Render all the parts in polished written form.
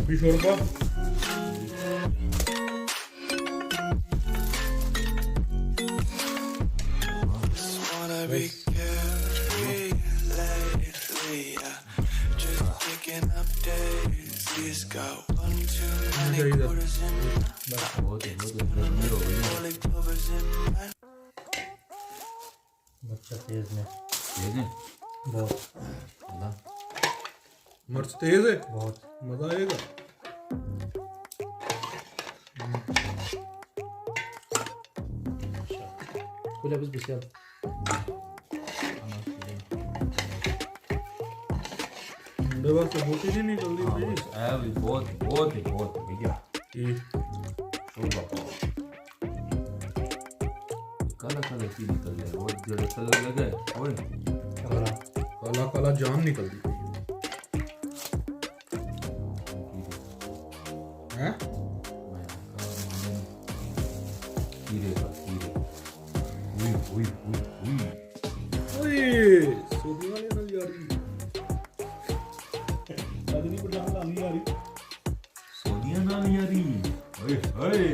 अभी शोरबा Wanna be carefree lately, just picking up days. He's got 1 too many quarters in my only covers in my बच्चा तेज में तेज है बहुत अल्लाह मिर्च तेज है बहुत मजा आएगा कुछ अब इस मेरे पास तो होती ही नहीं जल्दी प्लीज आया भी बहुत बहुत ही बहुत भैया ये शोरबा पाओ काला काला की निकल रहा है बहुत जरा कलर लगा है ओए काला काला काला जान निकलती हैं कीड़े का कीड़े हुई हुई हुई हुई ओए सोनी वाले ना यारी आदमी को डाल डाली यारी सोनिया नाल यारी ओए ओए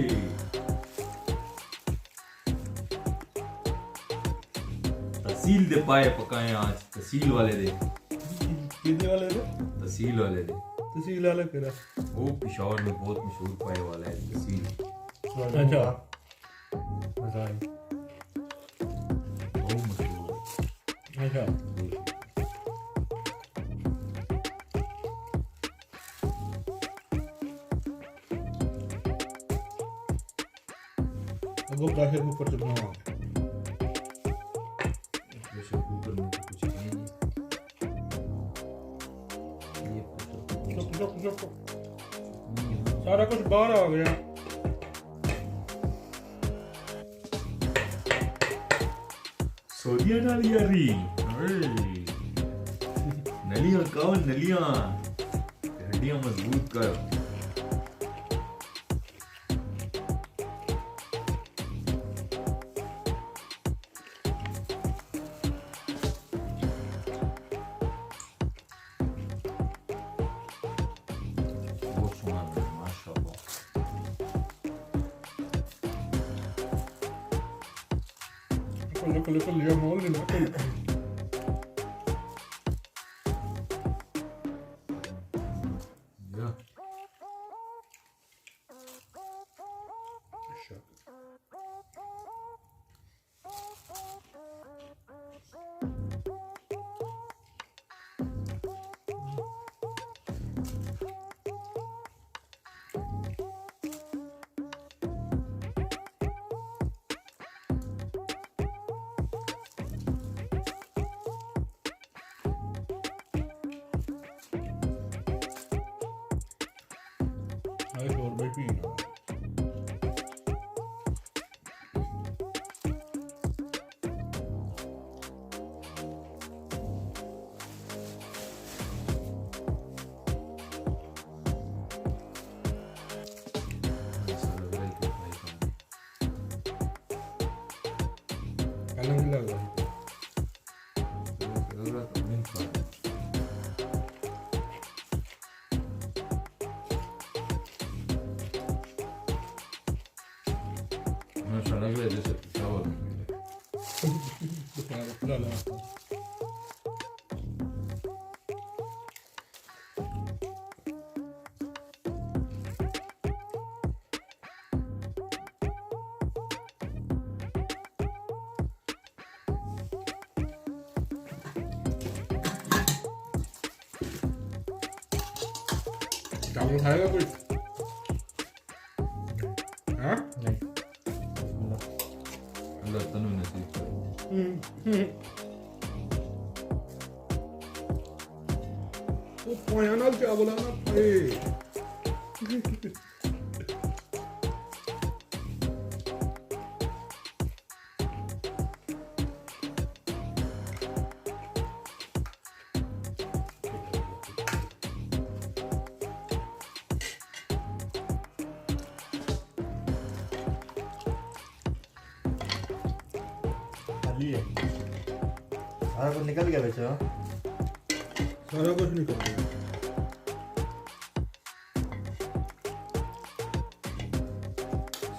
तहसील दे पाए पकाए आज तहसील वाले दे कितने वाले थे तहसील वाले दे तहसील वाले फिर वो पेशावर में बहुत मशहूर पाए वाला है तहसील अच्छा बहुत मशहूर अच्छा अगो प्रेशर कुकर से बनाओ प्रेशर कुकर में तो कुछ है नहीं ये प्रेशर कुकर सारा कुछ बाहर आ गया सोनिया नाल यारी नलियां कौन नलियां हड्डियां मजबूत कर बहुत सुना माशाल्लाह कल लिया मोल लेना कल या आई और भाई पीना ऐसा लग रहा है कि भाई अलग ही लग रहा है लग रहा था नहीं खा ऐसा लग रहा है जैसे पेशावर में ला ला चावल खाएगा कोई हाँ नहीं अल्लाह तनु नसीब करे वो पाया ना क्या बोला ना पाए जी है सारा कुछ निकल गया बच्चा सारा कुछ निकल गया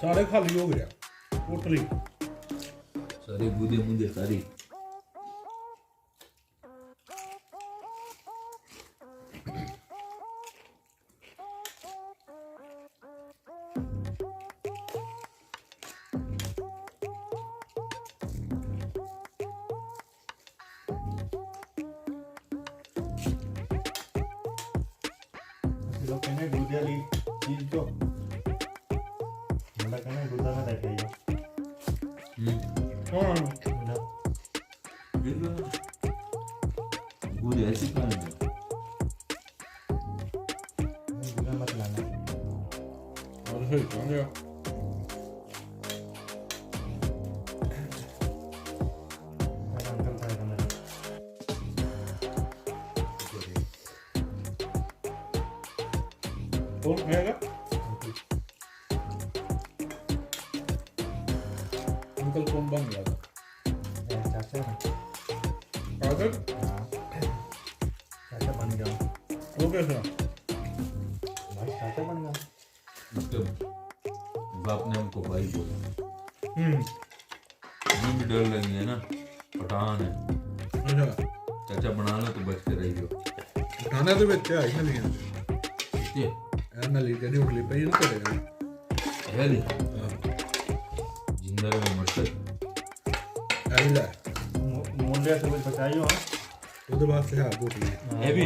सारे खाली हो गया टोटली सारे बूंदे बूंदे सारी लोग कहने दूध वाली चीज तो मुंडा कहने दूध में रखे हो हाँ बूंदे ऐसी खाने में दूध मत लाना और सही कहाँ गया मेरा अंकल था मेरा कौन खाएगा अंकल कौन बन गया था चाचा ना कागज हाँ चाचा बन गया वो कैसा भाई चाचा बन गया उसके बाप ने हमको भाई बोला हम्म हमें भी डर लगी है ना पठान है अच्छा चाचा बना लो तो बच के रहियो खाना तो बच्चा है ना लेकिन ये ना लेकिन नहीं उठली पे ही ना करेगा है ली हाँ जिंदा में मरते ऐला मुंडे से कुछ बचाइयो हाँ उसके बाद से हाँ उठली है भी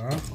हाँ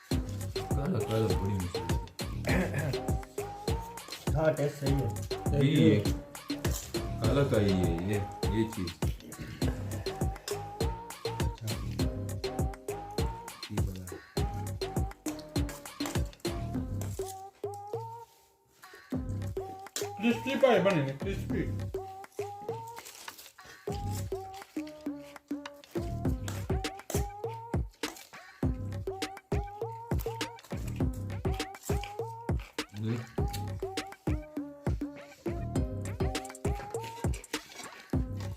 काला बड़ी मुश्किल हाँ टेस्ट सही है ये काला का ही है ये चीज क्रिस्पी पाए बनेंगे क्रिस्पी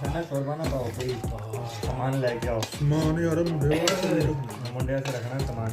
खाना शोरबा ना पाओ कोई सामान लेके आओ मान यार मुंडे से रखना सामान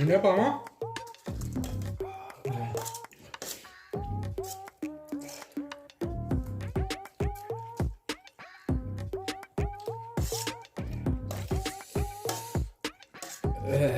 Ini apa, Ma?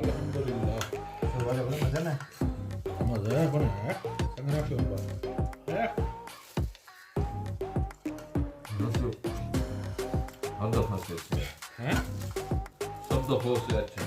Alhamdulillah. Ada belum sana? Sama saya apa nih? Sangat coba. nasıl? Handa nasıl etsin? He? Sabda olsa etsin.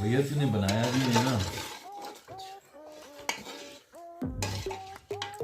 भैया ने बनाया भी है ना।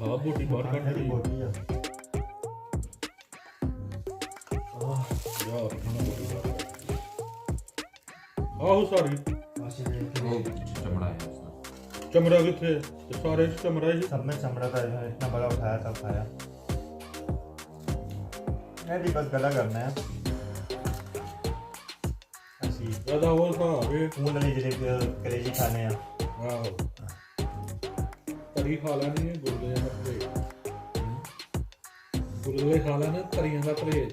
हाँ बोटी बाहर काट Ada दी body ya. यार खाना बोटी बाहर काट दी। हाँ हो सारी Masih ada. वो चमड़ा है उसका। चमड़ा के थे तो सारे चमड़ा ही सब में चमड़ा का है, इतना बड़ा उठाया तब खाया। नहीं भी बस गला करना है। ऐसी ज्यादा हुआ था अबे। ऊन वाली जलेबी कलेजी खाने हैं। वाह तरी खा लेनी है गुर्दे का परहेज। गुर्दे खा लेना तरियां का परहेज।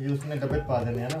ये उसने डबे पा देने हैं ना।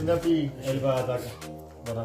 इधर भी अलवा आधा का बड़ा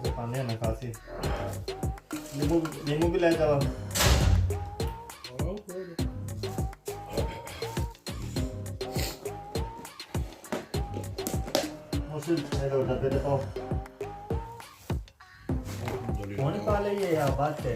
उससे पानी है ना खांसी। नींबू भी ले जाओ। मुझे मेरे उधर दे दो। कौन पाले ये बात है।